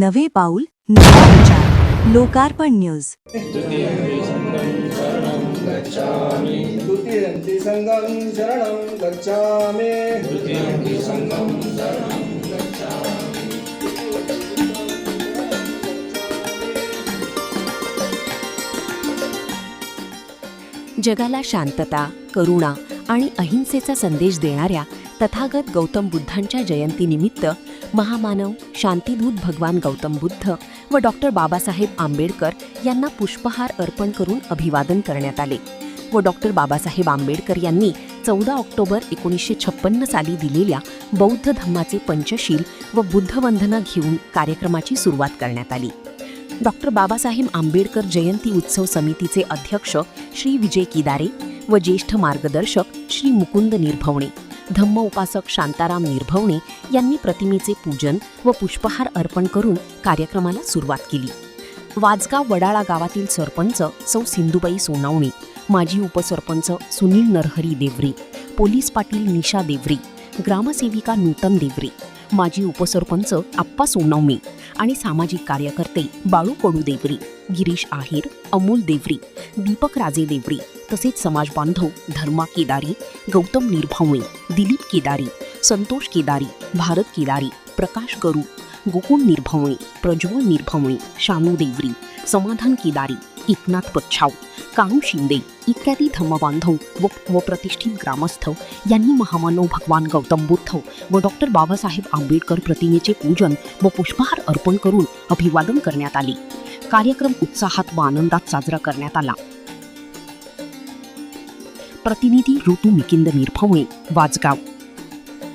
नवे पाऊल नवा विचार लोकार्पण न्यूज। द्वितीयंती संगम शरणं गच्छामि। जगाला शांतता, करुणा आणि अहिंसेचा संदेश देणाऱ्या तथागत गौतम बुद्धांच्या जयंतीनिमित्त महामानव शांतीदूत भगवान गौतम बुद्ध व डॉक्टर बाबासाहेब आंबेडकर यांना पुष्पहार अर्पण करून अभिवादन करण्यात आले व डॉक्टर बाबासाहेब आंबेडकर यांनी 14 ऑक्टोबर 1956 साली दिलेल्या बौद्ध धम्माचे पंचशील व बुद्धवंदना घेऊन कार्यक्रमाची सुरुवात करण्यात आली। डॉक्टर बाबासाहेब आंबेडकर जयंती उत्सव समितीचे अध्यक्ष श्री विजय किदारे व ज्येष्ठ मार्गदर्शक श्री मुकुंद निर्भवणे, धम्म उपासक शांताराम निर्भवणे यांनी प्रतिमेचे पूजन व पुष्पहार अर्पण करून कार्यक्रमाला सुरुवात केली। वाजगाव वडाळा गावातील सरपंच सौ सिंधुबाई सोनावणे, माजी उपसरपंच सुनील नरहरी देवरे, पोलीस पाटील निशा देवरे, ग्रामसेविका नूतन देवरे, माजी उपसरपंच आप्पा सोनवणे आणि सामाजिक कार्यकर्ते बाळू कडू देवरे, गिरीश आहेर, अमोल देवरे, दीपक राजे देवरे तसेच समाज बांधव धर्मा केदारी, गौतम निर्भवणे, दिलीप केदारी, संतोष केदारी, भारत केदारी, प्रकाश गरू, गोकुळ निर्भवणे, प्रज्वल निर्भवणे, शानू देवरी, समाधान केदारी, एकनाथ पच्छाव, कानू शिंदे इत्यादी धम्मबांधव व प्रतिष्ठित ग्रामस्थ यांनी महामानव भगवान गौतम बुद्ध व डॉक्टर बाबासाहेब आंबेडकर प्रतिमेचे पूजन व पुष्पहार अर्पण करून अभिवादन करण्यात आले। कार्यक्रम उत्साहात व आनंदात साजरा करण्यात आला। प्रतिनिधी ऋतू मिकिंद निर्भवणे, वाजगाव।